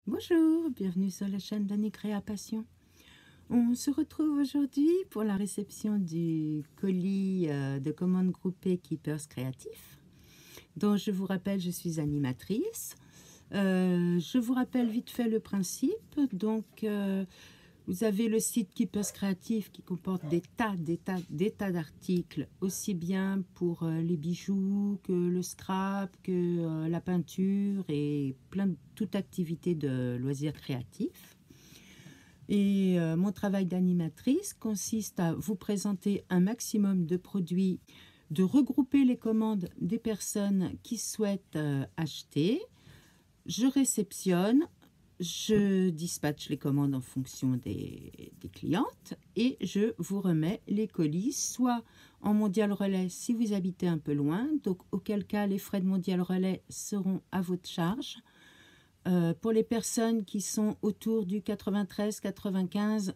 Bonjour, bienvenue sur la chaîne d'Annie Création. On se retrouve aujourd'hui pour la réception du colis de commandes groupées Keepers Créatifs, dont je vous rappelle, je suis animatrice. Je vous rappelle vite fait le principe. Donc, vous avez le site Keepers Créatifs qui comporte des tas d'articles, aussi bien pour les bijoux que le scrap, que la peinture et toute activité de loisirs créatifs. Et mon travail d'animatrice consiste à vous présenter un maximum de produits, de regrouper les commandes des personnes qui souhaitent acheter. Je réceptionne, je dispatche les commandes en fonction des clientes et je vous remets les colis, soit en mondial relais si vous habitez un peu loin, donc auquel cas les frais de mondial relais seront à votre charge. Pour les personnes qui sont autour du 93-95,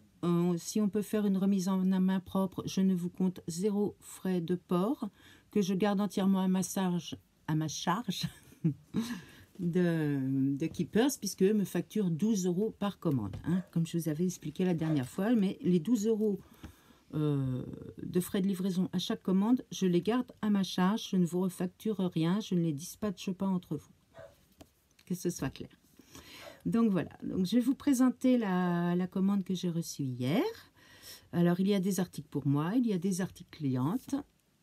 si on peut faire une remise en main propre, je ne vous compte 0 frais de port que je garde entièrement à ma charge de Keepers, puisque eux me facturent 12 € par commande, hein, comme je vous avais expliqué la dernière fois. Mais les 12 € de frais de livraison à chaque commande, je les garde à ma charge, je ne vous refacture rien, je ne les dispatche pas entre vous. Que ce soit clair. Donc voilà, donc je vais vous présenter la commande que j'ai reçue hier. Alors il y a des articles pour moi, il y a des articles clientes,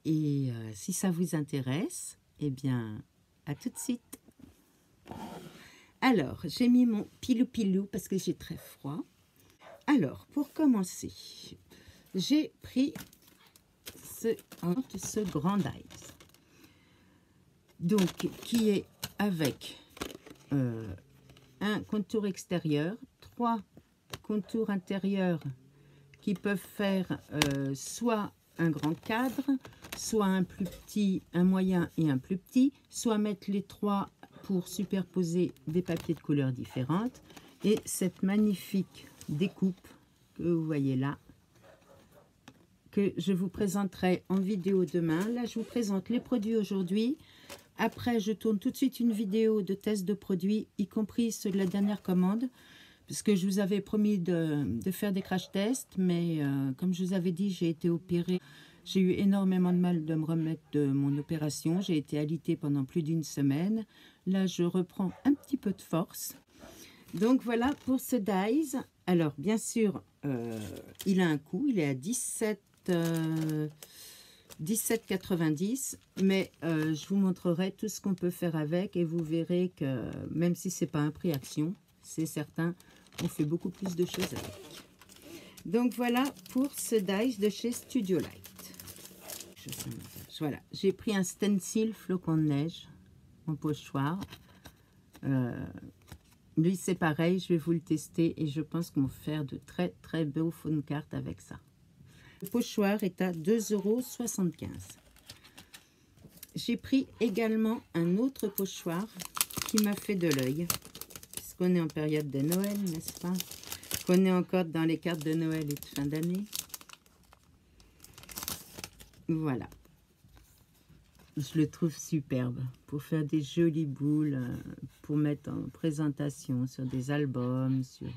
et si ça vous intéresse, eh bien à tout de suite. Alors, j'ai mis mon pilou parce que j'ai très froid. Alors, pour commencer, j'ai pris ce grand dice. Donc, qui est avec un contour extérieur, 3 contours intérieurs qui peuvent faire soit un grand cadre, soit un plus petit, un moyen et un plus petit, soit mettre les 3 pour superposer des papiers de couleurs différentes. Et cette magnifique découpe que vous voyez là, que je vous présenterai en vidéo demain. Là, je vous présente les produits aujourd'hui. Après, je tourne tout de suite une vidéo de test de produits, y compris ceux de la dernière commande, parce que je vous avais promis de faire des crash tests, mais comme je vous avais dit, j'ai été opérée. J'ai eu énormément de mal de me remettre de mon opération. J'ai été alitée pendant plus d'1 semaine. Là, je reprends un petit peu de force. Donc, voilà pour ce dies. Alors, bien sûr, il a un coût. Il est à 17,90 €, mais je vous montrerai tout ce qu'on peut faire avec et vous verrez que même si c'est pas un prix action, c'est certain, on fait beaucoup plus de choses avec. Donc voilà pour ce dies de chez Studio Light. Voilà, j'ai pris un stencil flocon de neige en pochoir. Lui c'est pareil, je vais vous le tester et je pense qu'on va faire de très beaux phone cards avec ça. Le pochoir est à 2,75 €. J'ai pris également un autre pochoir qui m'a fait de l'œil, puisqu'on est en période de Noël, n'est-ce pas? Qu'on est encore dans les cartes de Noël et de fin d'année. Voilà. Je le trouve superbe pour faire des jolies boules, pour mettre en présentation sur des albums, sur...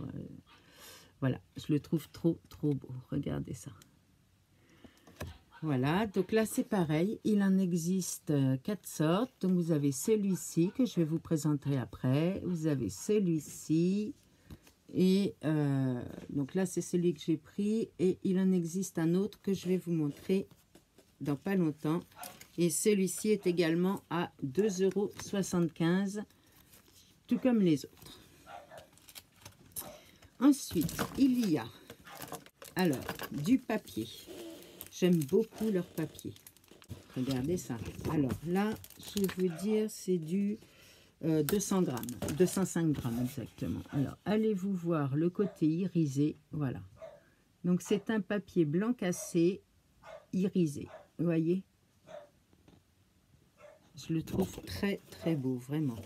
voilà, je le trouve trop beau. Regardez ça. Voilà, donc là c'est pareil, il en existe 4 sortes. Donc vous avez celui-ci que je vais vous présenter après. Vous avez celui-ci. Et donc là c'est celui que j'ai pris. Et il en existe un autre que je vais vous montrer dans pas longtemps. Et celui-ci est également à 2,75 €, tout comme les autres. Ensuite, il y a alors du papier. J'aime beaucoup leur papier. Regardez ça. Alors là, je vais vous dire, c'est du 200 grammes, 205 grammes exactement. Alors, allez-vous voir le côté irisé. Voilà. Donc, c'est un papier blanc cassé, irisé. Vous voyez? Je le trouve très beau, vraiment.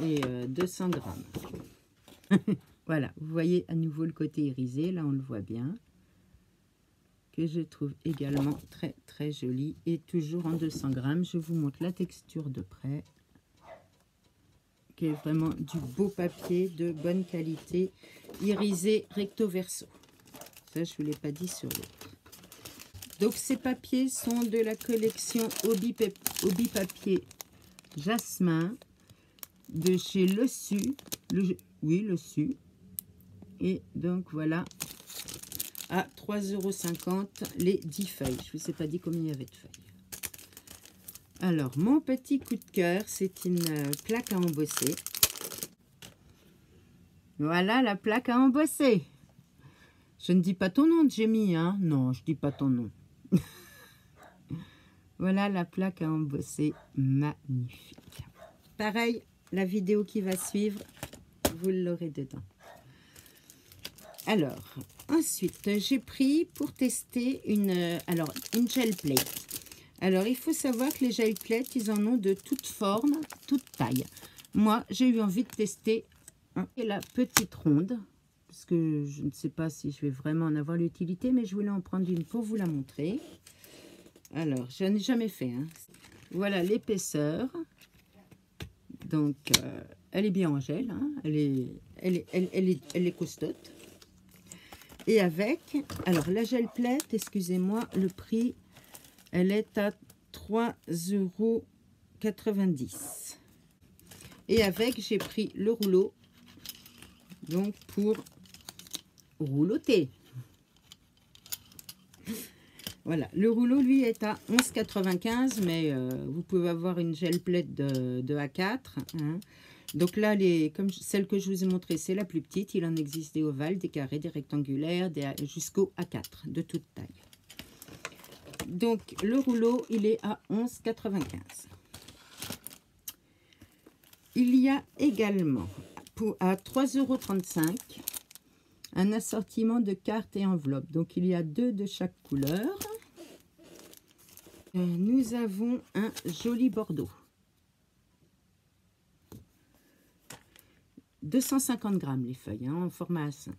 Et 200 grammes. Voilà, vous voyez à nouveau le côté irisé. Là, on le voit bien. Que je trouve également très joli. Et toujours en 200 grammes. Je vous montre la texture de près. qui est vraiment du beau papier de bonne qualité, irisé recto verso. Ça, je ne vous l'ai pas dit sur l'autre. Donc, ces papiers sont de la collection Hobby Papier Jasmin de chez Le Su. Oui, Le Su. Et donc, voilà, à 3,50 € les 10 feuilles. Je ne vous ai pas dit combien il y avait de feuilles. Alors, mon petit coup de cœur, c'est une plaque à embosser. Voilà la plaque à embosser. Je ne dis pas ton nom, Jamie, hein? Non, je ne dis pas ton nom. Voilà la plaque à embosser, magnifique. Pareil, la vidéo qui va suivre, vous l'aurez dedans. Alors, ensuite, j'ai pris pour tester une gel plate. Alors, il faut savoir que les gel plates, ils en ont de toutes formes, toutes tailles. Moi, j'ai eu envie de tester la petite ronde, parce que je ne sais pas si je vais vraiment en avoir l'utilité, mais je voulais en prendre une pour vous la montrer. Alors, je n'ai jamais fait. Hein. Voilà l'épaisseur. Donc, elle est bien en gel. Hein. Elle est costaude. Et avec, alors la gel plate, excusez-moi, le prix, elle est à 3,90 €. Et avec, j'ai pris le rouleau, donc pour rouloter. Voilà, le rouleau, lui, est à 11,95 €, mais vous pouvez avoir une gel plate de A4. Hein. Donc là, comme celle que je vous ai montrée, c'est la plus petite. Il en existe des ovales, des carrés, des rectangulaires, jusqu'au A4, de toute taille. Donc, le rouleau, il est à 11,95 €. Il y a également, à 3,35 € un assortiment de cartes et enveloppes. Donc, il y a 2 de chaque couleur. Nous avons un joli bordeaux. 250 grammes les feuilles, hein, en format A5.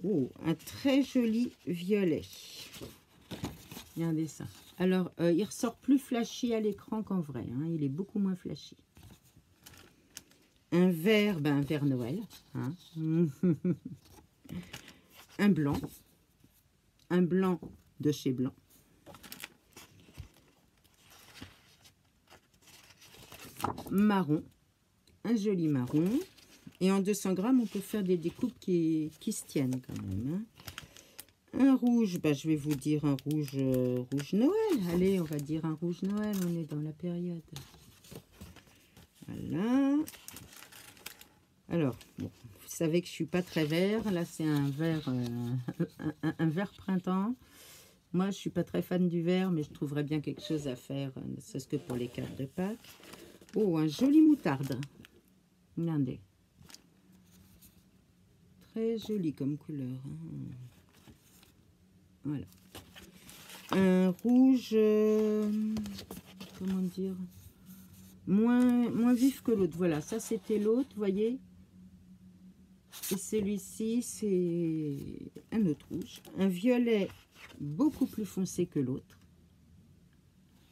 Oh, un très joli violet. Regardez ça. Alors, il ressort plus flashy à l'écran qu'en vrai. Hein, il est beaucoup moins flashy. Un vert, un vert Noël. Hein. Un blanc de chez Blanc. Marron, un joli marron. Et en 200 grammes, on peut faire des découpes qui se tiennent quand même. Hein. Un rouge, je vais vous dire un rouge Noël. Allez, on va dire un rouge Noël, on est dans la période. Voilà. Alors, bon, vous savez que je ne suis pas très vert. Là, c'est un vert, un vert printemps. Moi, je ne suis pas très fan du vert, mais je trouverais bien quelque chose à faire, ne serait-ce que pour les cartes de Pâques. Oh, un joli moutarde. Regardez. Très joli comme couleur. Hein. Voilà. Un rouge, comment dire, moins vif que l'autre. Voilà, ça c'était l'autre, vous voyez. Et celui-ci, c'est un autre rouge. Un violet beaucoup plus foncé que l'autre.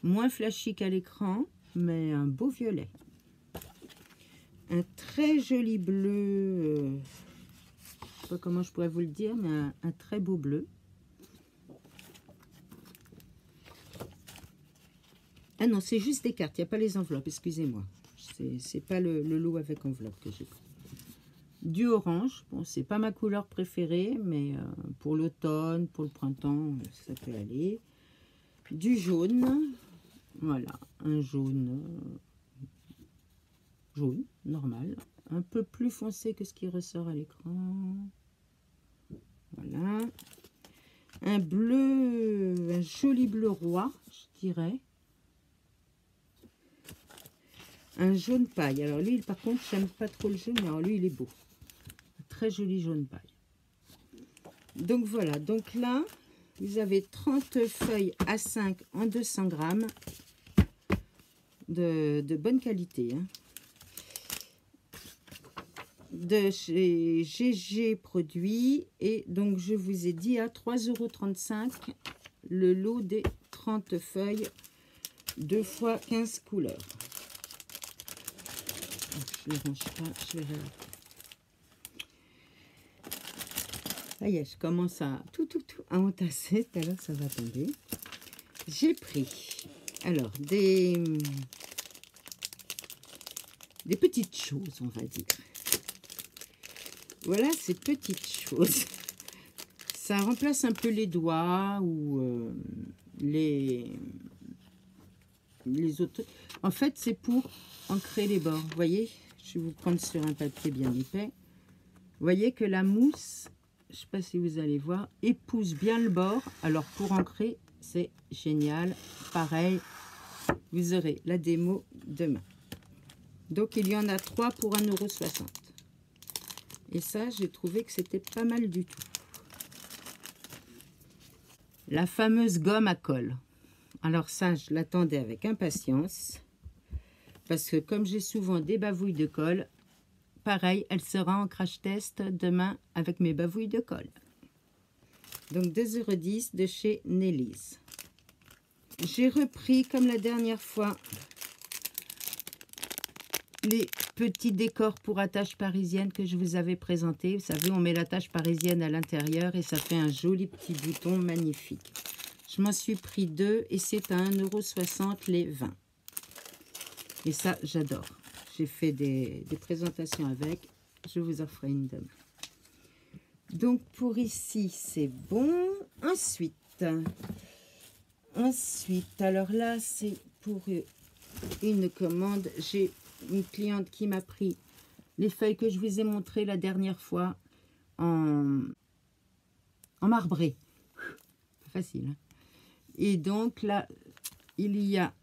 Moins flashy qu'à l'écran, mais un beau violet. Un très joli bleu, je ne sais pas comment je pourrais vous le dire, mais un très beau bleu. Ah non, c'est juste des cartes, il n'y a pas les enveloppes, excusez-moi. C'est pas le lot avec enveloppe que j'ai pris. Du orange, bon, c'est pas ma couleur préférée, mais pour l'automne, pour le printemps, ça peut aller. Du jaune, voilà, un jaune, jaune, normal. Un peu plus foncé que ce qui ressort à l'écran. Voilà. Un bleu, un joli bleu roi, je dirais. Un jaune paille. Alors lui, par contre, j'aime pas trop le jaune, mais alors lui, il est beau. Un très joli jaune paille. Donc voilà, donc là, vous avez 30 feuilles A5 en 200 grammes de bonne qualité. Hein. De chez GG Produits. Et donc, je vous ai dit à 3,35 € le lot des 30 feuilles 2 x 15 couleurs. je ne les range pas, je verrai après. Ça y est, je commence à tout à entasser, tout à l'heure ça va tomber. J'ai pris, alors, des petites choses, on va dire. Voilà ces petites choses. Ça remplace un peu les doigts ou les autres. En fait, c'est pour ancrer les bords. Vous voyez, je vais vous prendre sur un papier bien épais. Vous voyez que la mousse, je ne sais pas si vous allez voir, épouse bien le bord. Alors, pour ancrer, c'est génial. Pareil, vous aurez la démo demain. Donc, il y en a 3 pour 1,60 €. Et ça, j'ai trouvé que c'était pas mal du tout. La fameuse gomme à colle. Alors ça, je l'attendais avec impatience. Parce que comme j'ai souvent des bavouilles de colle, pareil, elle sera en crash test demain avec mes bavouilles de colle. Donc 2,10 € de chez Nelly's. J'ai repris, comme la dernière fois, les petits décors pour attache parisienne que je vous avais présentés. Vous savez, on met l'attache parisienne à l'intérieur et ça fait un joli petit bouton magnifique. Je m'en suis pris 2 et c'est à 1,60 € les 20. Et ça, j'adore. J'ai fait des présentations avec. Je vous en ferai une demain. Donc, pour ici, c'est bon. Ensuite, alors là, c'est pour une commande. J'ai une cliente qui m'a pris les feuilles que je vous ai montrées la dernière fois en marbré. Facile, hein? Et donc là, il y a,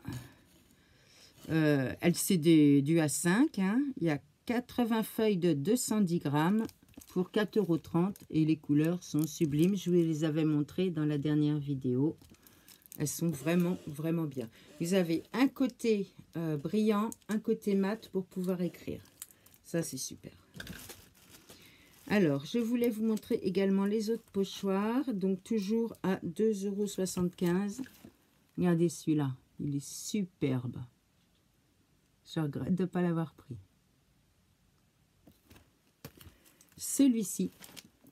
c'est du A5, hein, il y a 80 feuilles de 210 grammes pour 4,30 € et les couleurs sont sublimes. Je vous les avais montrées dans la dernière vidéo. Elles sont vraiment, vraiment bien. Vous avez un côté brillant, un côté mat pour pouvoir écrire. Ça, c'est super. Alors, je voulais vous montrer également les autres pochoirs. Donc, toujours à 2,75 €. Regardez celui-là. Il est superbe. Je regrette de ne pas l'avoir pris. Celui-ci,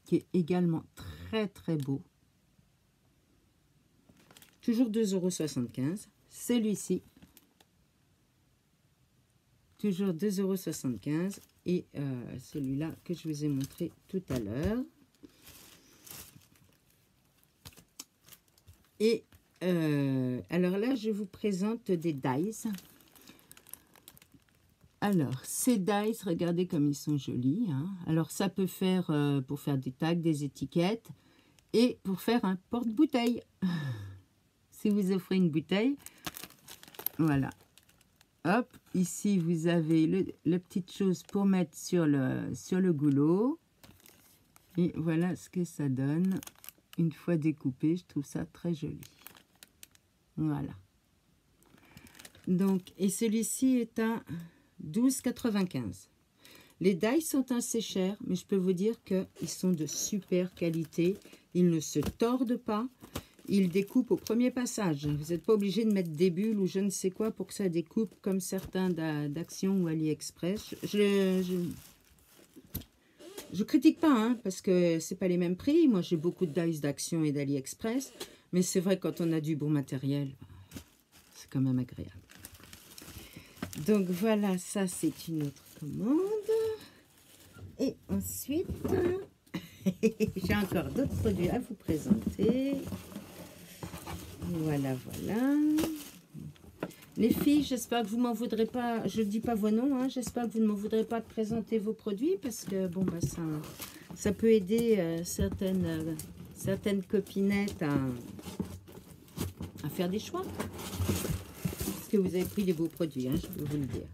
qui est également très, très beau. Toujours 2,75 €. Celui-ci, toujours 2,75 € et celui-là que je vous ai montré tout à l'heure. Et alors là, je vous présente des dies. Alors, ces dies, regardez comme ils sont jolis, hein. Alors, ça peut faire pour faire des tags, des étiquettes et pour faire un porte-bouteille. Si vous offrez une bouteille, voilà. Hop, ici, vous avez la petite chose pour mettre sur le goulot. Et voilà ce que ça donne. Une fois découpé, je trouve ça très joli. Voilà. Donc, et celui-ci est à 12,95 €. Les dies sont assez chers, mais je peux vous dire qu'ils sont de super qualité. Ils ne se tordent pas. Ils découpent au premier passage. Vous n'êtes pas obligé de mettre des bulles ou je ne sais quoi pour que ça découpe comme certains d'Action ou AliExpress. Je critique pas, hein, parce que c'est pas les mêmes prix. Moi, j'ai beaucoup de dies d'Action et d'AliExpress. Mais c'est vrai, quand on a du bon matériel, c'est quand même agréable. Donc voilà, ça c'est une autre commande. Et ensuite, j'ai encore d'autres produits à vous présenter. Voilà, voilà. Les filles, j'espère que vous m'en voudrez pas. Je ne dis pas vos noms, hein, j'espère que vous ne m'en voudrez pas de présenter vos produits parce que bon, bah, ça peut aider certaines copinettes à faire des choix. Parce que vous avez pris des beaux produits, hein, je peux vous le dire.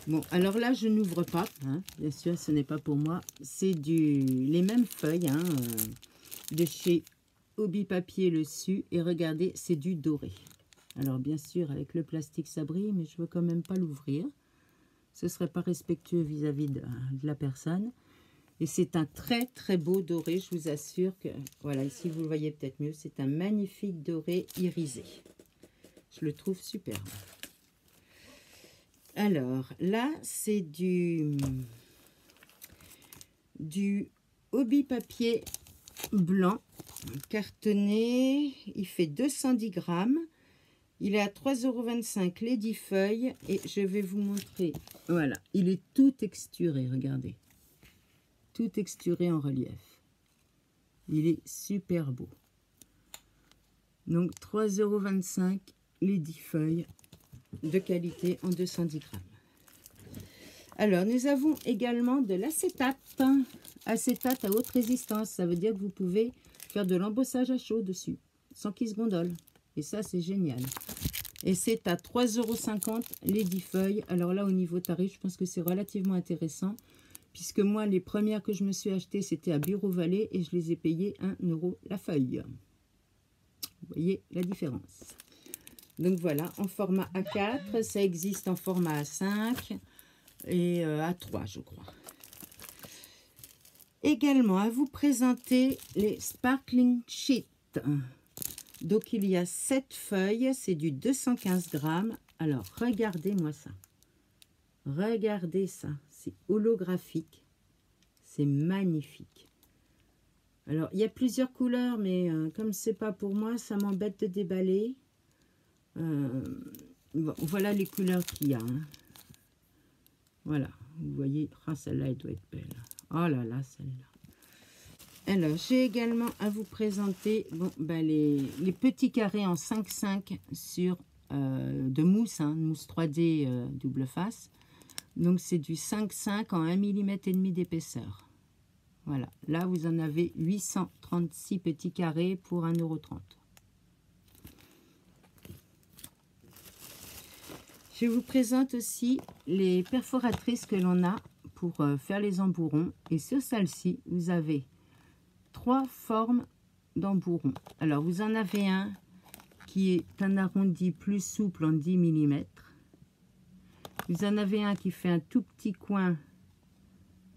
Bon, alors là, je n'ouvre pas, hein, bien sûr, ce n'est pas pour moi. C'est les mêmes feuilles, hein, de chez Hobby Papier Le Su. Et regardez, c'est du doré. Alors, bien sûr, avec le plastique, ça brille, mais je ne veux quand même pas l'ouvrir. Ce ne serait pas respectueux vis-à-vis de la personne. Et c'est un très, très beau doré, je vous assure que... Voilà, ici, vous le voyez peut-être mieux. C'est un magnifique doré irisé. Je le trouve superbe. Alors, là, c'est du hobby papier blanc cartonné. Il fait 210 grammes. Il est à 3,25 € les 10 feuilles. Et je vais vous montrer. Voilà, il est tout texturé, regardez. Tout texturé en relief. Il est super beau. Donc 3,25 € les 10 feuilles de qualité en 210 grammes. Alors, nous avons également de l'acétate. Acétate à haute résistance. Ça veut dire que vous pouvez faire de l'embossage à chaud dessus, sans qu'il se gondole. Et ça, c'est génial. Et c'est à 3,50 € les 10 feuilles. Alors là, au niveau tarif, je pense que c'est relativement intéressant. Puisque moi, les premières que je me suis achetées, c'était à Bureau Vallée. Et je les ai payées 1 € la feuille. Vous voyez la différence. Donc voilà, en format A4. Ça existe en format A5 et A3, je crois. Également, à vous présenter les Sparkling Sheet. Donc, il y a 7 feuilles, c'est du 215 grammes. Alors, regardez-moi ça. Regardez ça, c'est holographique. C'est magnifique. Alors, il y a plusieurs couleurs, mais comme c'est pas pour moi, ça m'embête de déballer. Bon, voilà les couleurs qu'il y a. Hein. Voilà, vous voyez, oh, celle-là, elle doit être belle. Oh là là, celle-là. Alors, j'ai également à vous présenter les petits carrés en 5,5 sur de mousse, hein, mousse 3D double face. Donc, c'est du 5,5 en 1,5 mm d'épaisseur. Voilà, là, vous en avez 836 petits carrés pour 1,30 €. Je vous présente aussi les perforatrices que l'on a pour faire les embourrons. Et sur celle-ci, vous avez 3 formes d'embourrons. Alors, vous en avez un qui est un arrondi plus souple en 10 mm. Vous en avez un qui fait un tout petit coin,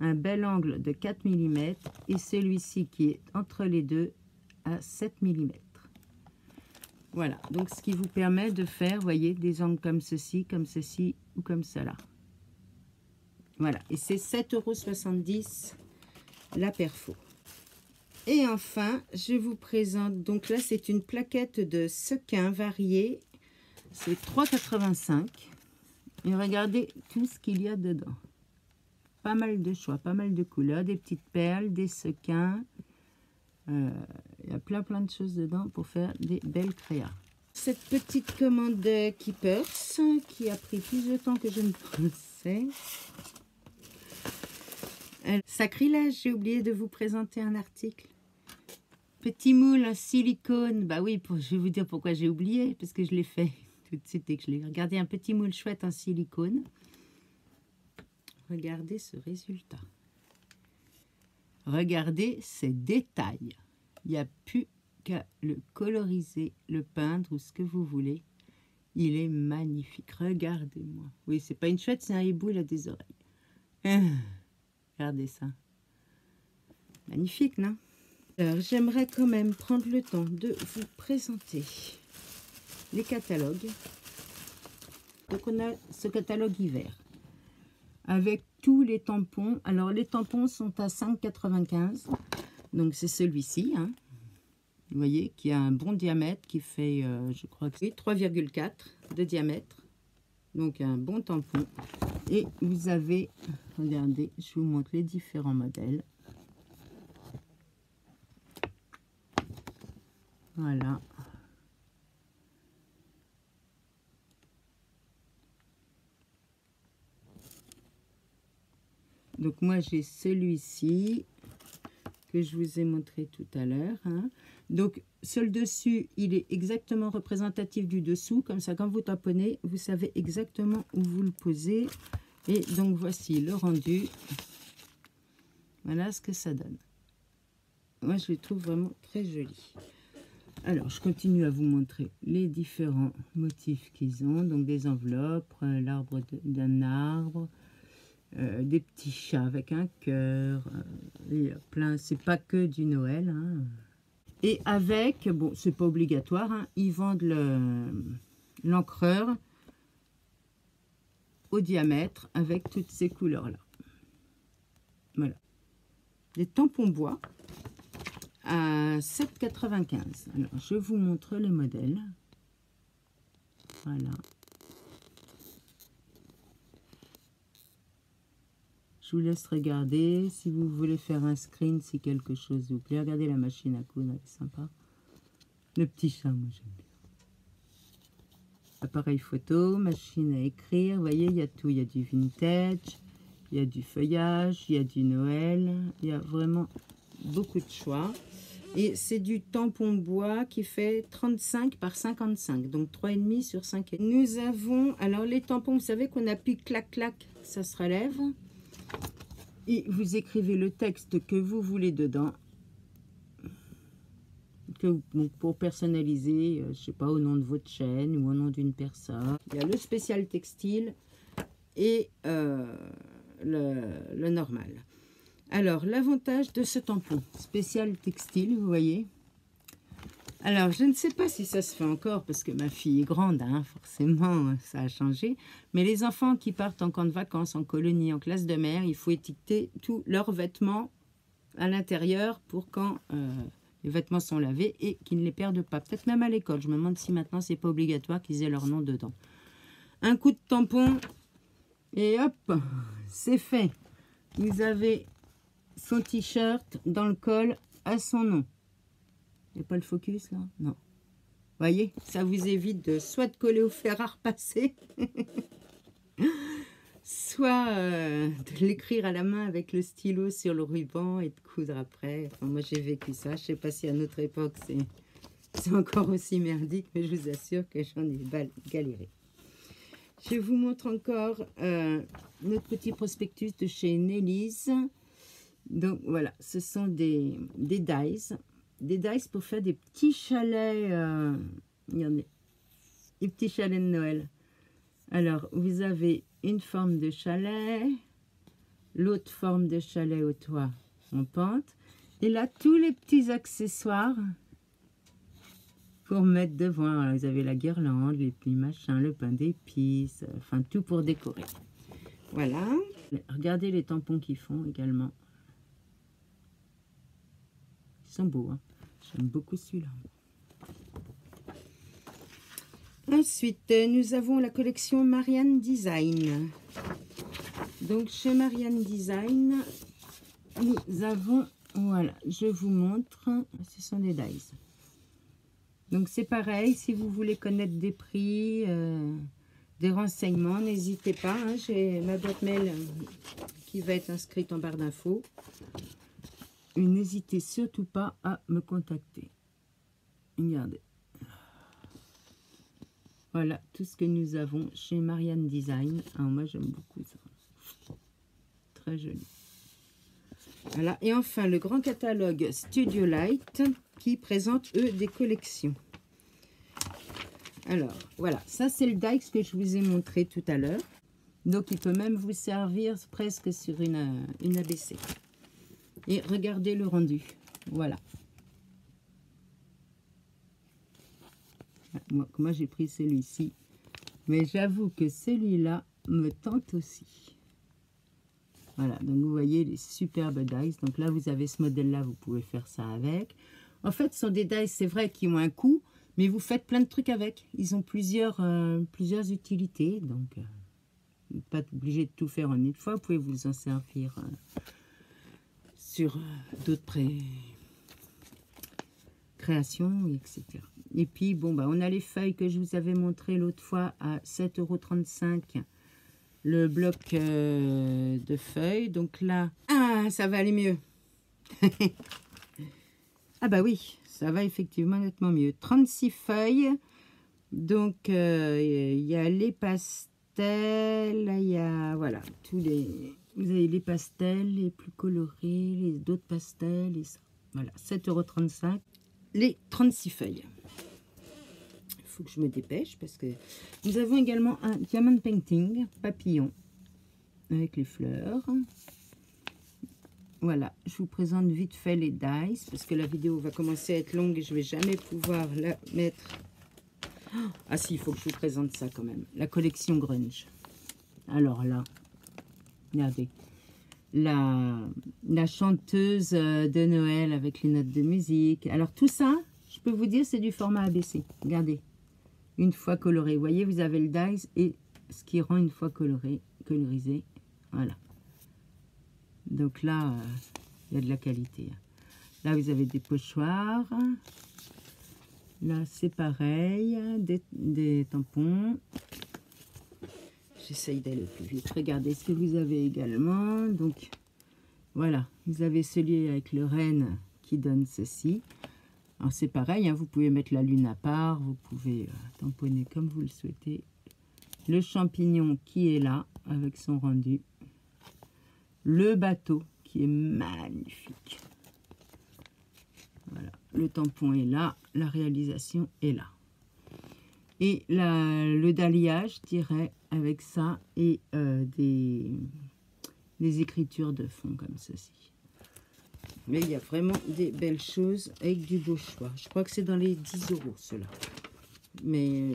un bel angle de 4 mm. Et celui-ci qui est entre les deux à 7 mm. Voilà, donc ce qui vous permet de faire, vous voyez, des angles comme ceci ou comme cela. Voilà, et c'est 7,70 € la perfo. Et enfin, je vous présente, donc là c'est une plaquette de sequins variés, c'est 3,85 €. Et regardez tout ce qu'il y a dedans. Pas mal de choix, pas mal de couleurs, des petites perles, des sequins. Il y a plein de choses dedans pour faire des belles créas. Cette petite commande de Keepers qui a pris plus de temps que je ne pensais. Sacrilège, j'ai oublié de vous présenter un article. Petit moule en silicone. Bah oui, je vais vous dire pourquoi j'ai oublié, parce que je l'ai fait tout de suite dès que je l'ai regardé. Un petit moule chouette en silicone. Regardez ce résultat. Regardez ces détails. Il n'y a plus qu'à le coloriser, le peindre ou ce que vous voulez. Il est magnifique. Regardez-moi. Oui, c'est pas une chouette, c'est un hibou, il a des oreilles. Regardez ça. Magnifique, non? Alors, j'aimerais quand même prendre le temps de vous présenter les catalogues. Donc, on a ce catalogue hiver avec tous les tampons. Alors, les tampons sont à 5,95 €. Donc, c'est celui-ci, hein. Vous voyez, qui a un bon diamètre, qui fait, je crois que c'est 3,4 de diamètre. Donc, un bon tampon. Et vous avez, regardez, je vous montre les différents modèles. Voilà. Donc, moi, j'ai celui-ci que je vous ai montré tout à l'heure. Hein. Donc, sur le dessus, il est exactement représentatif du dessous. Comme ça, quand vous tamponnez, vous savez exactement où vous le posez. Et donc, voici le rendu. Voilà ce que ça donne. Moi, je les trouve vraiment très jolis. Alors, je continue à vous montrer les différents motifs qu'ils ont. Donc, des enveloppes, l'arbre d'un arbre, des petits chats avec un cœur. Il y a plein, c'est pas que du Noël. Hein. Et avec, bon, c'est pas obligatoire, hein, ils vendent l'encreur au diamètre avec toutes ces couleurs-là. Voilà. Des tampons bois à 7,95 €. Alors, je vous montre les modèles. Voilà. Je vous laisse regarder. Si vous voulez faire un screen, si quelque chose vous plaît. Regardez la machine à coudre, elle est sympa. Le petit chat, moi j'aime bien. Appareil photo, machine à écrire. Vous voyez, il y a tout. Il y a du vintage, il y a du feuillage, il y a du Noël. Il y a vraiment beaucoup de choix. Et c'est du tampon bois qui fait 35 par 55. Donc 3,5 sur 5. Nous avons, alors les tampons, vous savez qu'on appuie clac clac, ça se relève. Et vous écrivez le texte que vous voulez dedans. Donc pour personnaliser, je sais pas, au nom de votre chaîne ou au nom d'une personne. Il y a le spécial textile et le normal. Alors, l'avantage de ce tampon spécial textile, vous voyez. Alors, je ne sais pas si ça se fait encore parce que ma fille est grande, hein, forcément, ça a changé. Mais les enfants qui partent en camp de vacances, en colonie, en classe de mer, il faut étiqueter tous leurs vêtements à l'intérieur pour quand les vêtements sont lavés et qu'ils ne les perdent pas. Peut-être même à l'école. Je me demande si maintenant, c'est pas obligatoire qu'ils aient leur nom dedans. Un coup de tampon et hop, c'est fait. Vous avez son t-shirt dans le col à son nom. Il n'y a pas le focus là? Non. Voyez, ça vous évite de soit de coller au fer à repasser, soit de l'écrire à la main avec le stylo sur le ruban et de coudre après. Enfin, moi j'ai vécu ça. Je ne sais pas si à notre époque c'est encore aussi merdique, mais je vous assure que j'en ai galéré. Je vous montre encore notre petit prospectus de chez Nelly's. Donc voilà, ce sont des dies. Des dies pour faire des petits chalets. Il y en a des petits chalets de Noël. Alors, vous avez une forme de chalet, l'autre forme de chalet au toit en pente. Et là, tous les petits accessoires pour mettre devant. Alors, vous avez la guirlande, les petits machins, le pain d'épices, enfin tout pour décorer. Voilà. Regardez les tampons qu'ils font également. Ils sont beaux, hein. J'aime beaucoup celui-là. Ensuite, nous avons la collection Marianne Design. Donc, chez Marianne Design, nous avons, voilà, je vous montre, ce sont des dies. Donc, c'est pareil, si vous voulez connaître des prix, des renseignements, n'hésitez pas. Hein, j'ai ma boîte mail qui va être inscrite en barre d'infos. N'hésitez surtout pas à me contacter. Regardez. Voilà tout ce que nous avons chez Marianne Design. Alors moi j'aime beaucoup ça. Très joli. Voilà. Et enfin le grand catalogue Studio Light qui présente eux des collections. Alors voilà, ça c'est le Dykes que je vous ai montré tout à l'heure. Donc il peut même vous servir presque sur une ABC. Et regardez le rendu. Voilà. Moi j'ai pris celui-ci. Mais j'avoue que celui-là me tente aussi. Voilà. Donc vous voyez les superbes dies. Donc là vous avez ce modèle-là. Vous pouvez faire ça avec. En fait ce sont des dies, c'est vrai, qui ont un coût. Mais vous faites plein de trucs avec. Ils ont plusieurs utilités. Donc pas obligé de tout faire en une fois. Vous pouvez vous en servir sur d'autres créations, etc. Et puis, bon, bah, on a les feuilles que je vous avais montré l'autre fois à 7,35 € le bloc de feuilles. Donc là, ah, ça va aller mieux. Ah bah oui, ça va effectivement nettement mieux. 36 feuilles. Donc, il y a les pastels, il y a, voilà, tous les... Vous avez les pastels, les plus colorés, les d'autres pastels, et ça. Voilà, 7,35 €. Les 36 feuilles. Il faut que je me dépêche parce que nous avons également un diamond painting papillon avec les fleurs. Voilà, je vous présente vite fait les dies parce que la vidéo va commencer à être longue et je ne vais jamais pouvoir la mettre. Ah si, il faut que je vous présente ça quand même. La collection grunge. Alors là, regardez. La chanteuse de Noël avec les notes de musique. Alors tout ça, je peux vous dire, c'est du format ABC. Regardez, une fois coloré. Vous voyez, vous avez le dies et ce qui rend une fois colorisé. Voilà. Donc là, il y a de la qualité. Là, vous avez des pochoirs. Là, c'est pareil, des tampons. J'essaye d'aller plus vite. Regardez ce que vous avez également. Donc, voilà. Vous avez celui avec le renne qui donne ceci. Alors, c'est pareil. Hein, vous pouvez mettre la lune à part. Vous pouvez tamponner comme vous le souhaitez. Le champignon qui est là, avec son rendu. Le bateau qui est magnifique. Voilà. Le tampon est là. La réalisation est là. Et le dahlia, je dirais, avec ça et des écritures de fond comme ceci. Mais il y a vraiment des belles choses avec du beau choix. Je crois que c'est dans les 10 €, cela. Mais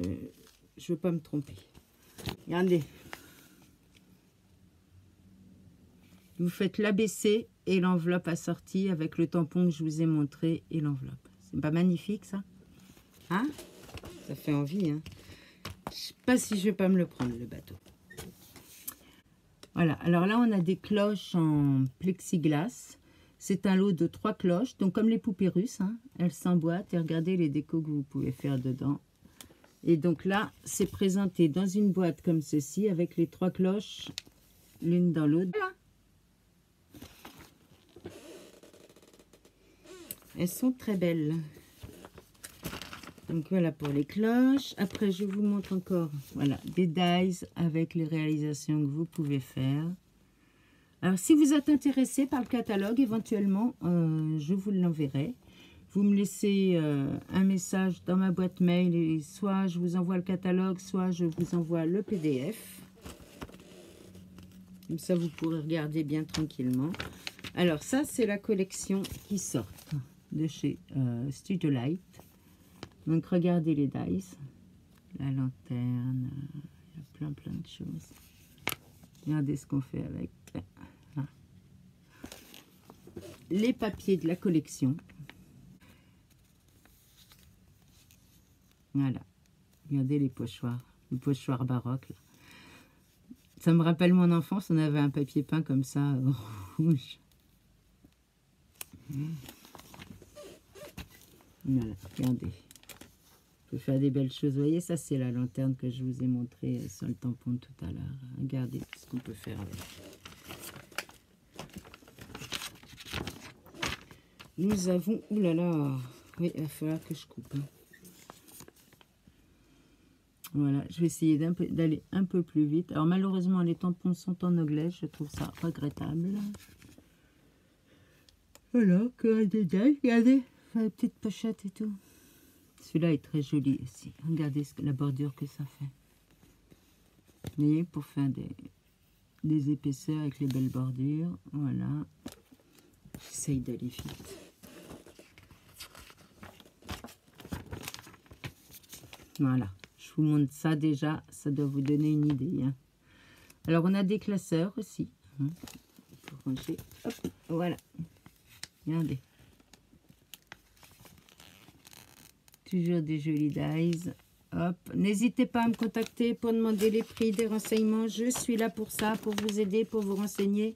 je ne veux pas me tromper. Regardez. Vous faites l'ABC et l'enveloppe assortie avec le tampon que je vous ai montré et l'enveloppe. C'est pas magnifique, ça? Hein? Ça fait envie, hein. Je sais pas si je vais pas me le prendre, le bateau. Voilà, alors là, on a des cloches en plexiglas. C'est un lot de 3 cloches, donc comme les poupées russes, hein, elles s'emboîtent. Et regardez les décos que vous pouvez faire dedans. Et donc là, c'est présenté dans une boîte comme ceci, avec les 3 cloches, l'une dans l'autre. Voilà. Elles sont très belles. Donc voilà pour les cloches. Après, je vous montre encore, voilà, des dies avec les réalisations que vous pouvez faire. Alors, si vous êtes intéressé par le catalogue, éventuellement, je vous l'enverrai. Vous me laissez un message dans ma boîte mail et soit je vous envoie le catalogue, soit je vous envoie le PDF. Comme ça, vous pourrez regarder bien tranquillement. Alors, ça, c'est la collection qui sort de chez Studio Light. Donc, regardez les dies. La lanterne, il y a plein de choses. Regardez ce qu'on fait avec. Les papiers de la collection. Voilà. Regardez les pochoirs. Le pochoir baroque. Là. Ça me rappelle mon enfance. On avait un papier peint comme ça, rouge. Voilà, regardez. On peut faire des belles choses. Vous voyez, ça, c'est la lanterne que je vous ai montré sur le tampon tout à l'heure. Regardez ce qu'on peut faire avec. Nous avons... Ouh là là. Oui, il va falloir que je coupe. Hein. Voilà, je vais essayer d'aller un peu plus vite. Alors, malheureusement, les tampons sont en anglais. Je trouve ça regrettable. Voilà, que des dailles. Regardez, la petite pochette et tout. Celui-là est très joli aussi. Regardez la bordure que ça fait. Vous voyez, pour faire des épaisseurs avec les belles bordures. Voilà. J'essaye d'aller vite. Voilà. Je vous montre ça déjà. Ça doit vous donner une idée. Hein. Alors, on a des classeurs aussi. Hein, pour ranger. Hop, voilà. Regardez. Toujours des jolis dies. Hop. N'hésitez pas à me contacter pour demander les prix, des renseignements. Je suis là pour ça, pour vous aider, pour vous renseigner.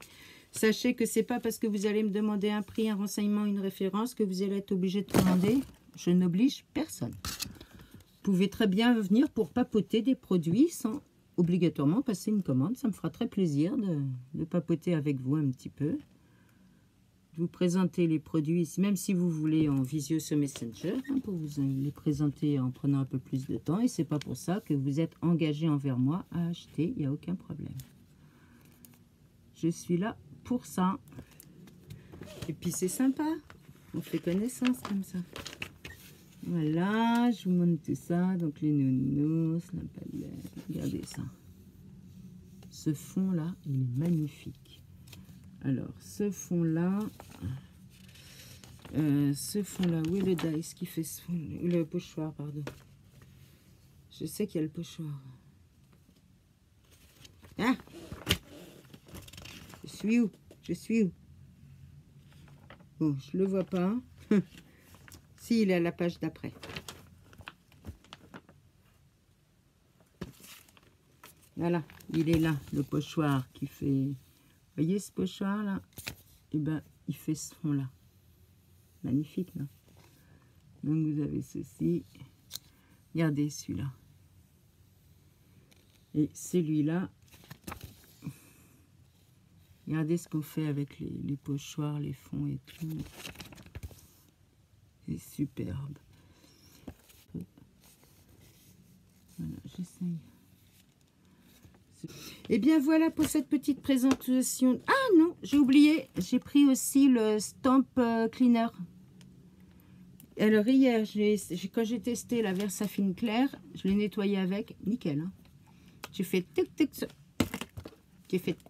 Sachez que c'est pas parce que vous allez me demander un prix, un renseignement, une référence que vous allez être obligé de commander. Je n'oblige personne. Vous pouvez très bien venir pour papoter des produits sans obligatoirement passer une commande. Ça me fera très plaisir de papoter avec vous un petit peu. De vous présenter les produits ici, même si vous voulez en visio sur Messenger, hein, pour vous les présenter en prenant un peu plus de temps. Et c'est pas pour ça que vous êtes engagé envers moi à acheter. Il n'y a aucun problème. Je suis là pour ça. Et puis c'est sympa. On fait connaissance comme ça. Voilà, je vous montre tout ça. Donc les nounous, la palette. Regardez ça. Ce fond-là, il est magnifique. Alors, ce fond-là, où est le dice qui fait ce fond, le pochoir, pardon. Je sais qu'il y a le pochoir. Hein? Je suis où? Je suis où? Bon, je le vois pas. Si, il est à la page d'après. Voilà, il est là, le pochoir qui fait... Vous voyez ce pochoir là? Eh ben, il fait ce fond là. Magnifique, non? Donc vous avez ceci. Regardez celui-là. Et celui-là. Regardez ce qu'on fait avec les pochoirs, les fonds et tout. C'est superbe. Voilà, j'essaye. Et bien voilà pour cette petite présentation. Ah non, j'ai oublié, j'ai pris aussi le Stamp Cleaner. Alors hier, quand j'ai testé la Versafine claire, je l'ai nettoyé avec, nickel. Hein. J'ai fait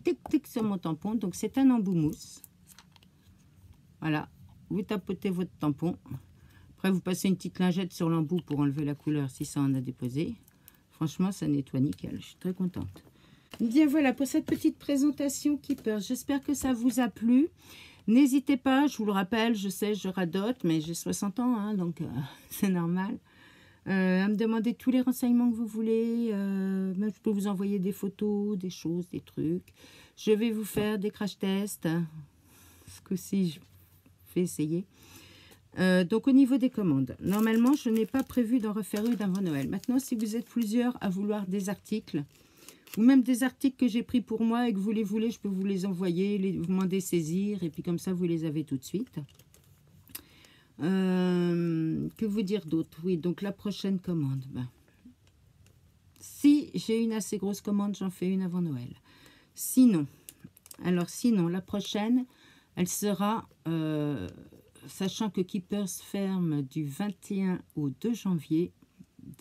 tic-tic sur mon tampon, donc c'est un embout mousse. Voilà, vous tapotez votre tampon. Après, vous passez une petite lingette sur l'embout pour enlever la couleur si ça en a déposé. Franchement, ça nettoie nickel, je suis très contente. Bien voilà pour cette petite présentation Keepers. J'espère que ça vous a plu. N'hésitez pas, je vous le rappelle, je sais, je radote, mais j'ai 60 ans, hein, donc c'est normal. À me demander tous les renseignements que vous voulez. Même je peux vous envoyer des photos, des choses, des trucs. Je vais vous faire des crash tests. Ce coup-ci, je vais essayer. Donc au niveau des commandes, normalement, je n'ai pas prévu d'en refaire une avant Noël. Maintenant, si vous êtes plusieurs à vouloir des articles, ou même des articles que j'ai pris pour moi et que vous les voulez, je peux vous les envoyer, vous m'en dessaisir, et puis comme ça, vous les avez tout de suite. Que vous dire d'autre? Oui, donc la prochaine commande. Ben, si j'ai une assez grosse commande, j'en fais une avant Noël. Sinon, la prochaine, elle sera, sachant que Keepers ferme du 21 au 2 janvier,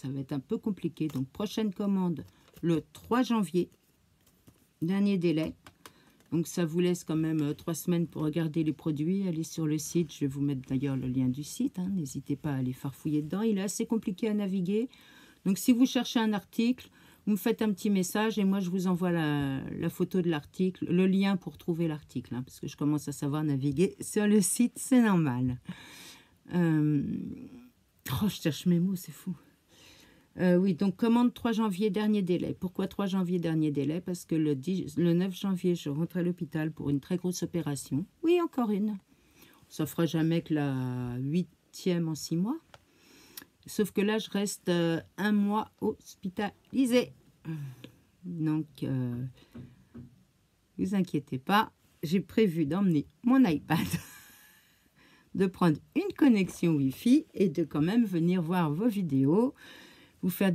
ça va être un peu compliqué. Donc, prochaine commande, le 3 janvier, dernier délai. Donc, ça vous laisse quand même 3 semaines pour regarder les produits. Allez sur le site, je vais vous mettre d'ailleurs le lien du site. Hein. N'hésitez pas à aller farfouiller dedans. Il est assez compliqué à naviguer. Donc, si vous cherchez un article, vous me faites un petit message et moi, je vous envoie la photo de l'article, le lien pour trouver l'article. Hein, parce que je commence à savoir naviguer sur le site, c'est normal. Oh, je cherche mes mots, c'est fou. Oui, donc commande 3 janvier, dernier délai. Pourquoi 3 janvier, dernier délai? Parce que le 9 janvier, je rentre à l'hôpital pour une très grosse opération. Oui, encore une. Ça ne fera jamais que la 8e en 6 mois. Sauf que là, je reste 1 mois hospitalisée. Donc, vous inquiétez pas. J'ai prévu d'emmener mon iPad, de prendre une connexion Wi-Fi et de quand même venir voir vos vidéos. Je vous ferai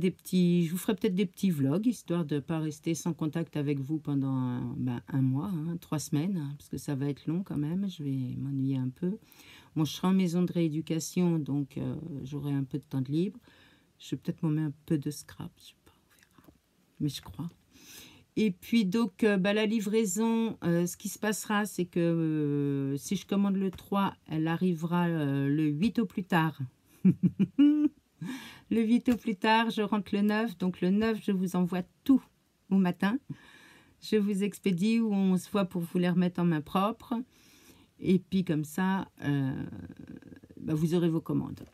peut-être des petits vlogs, histoire de ne pas rester sans contact avec vous pendant un mois, hein, 3 semaines, hein, parce que ça va être long quand même, je vais m'ennuyer un peu. Bon, je serai en maison de rééducation, donc j'aurai un peu de temps de libre. Je vais peut-être m'en mettre un peu de scrap, je sais pas, on verra. Mais je crois. Et puis donc, la livraison, ce qui se passera, c'est que si je commande le 3, elle arrivera le 8 au plus tard. Le 8 au plus tard, je rentre le 9. Donc, le 9, je vous envoie tout au matin. Je vous expédie ou on se voit pour vous les remettre en main propre. Et puis, comme ça, vous aurez vos commandes.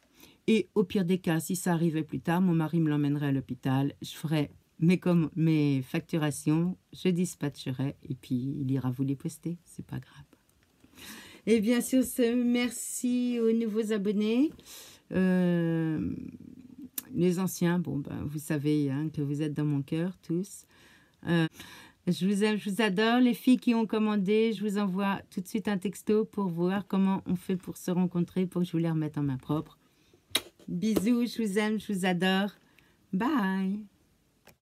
Et au pire des cas, si ça arrivait plus tard, mon mari me l'emmènerait à l'hôpital. Je ferai mes facturations, je dispatcherai et puis il ira vous les poster. C'est pas grave. Et bien sur ce, merci aux nouveaux abonnés. Les anciens, bon, vous savez hein, que vous êtes dans mon cœur, tous. Je vous aime, je vous adore. Les filles qui ont commandé, je vous envoie tout de suite un texto pour voir comment on fait pour se rencontrer, pour que je vous les remette en main propre. Bisous, je vous aime, je vous adore. Bye!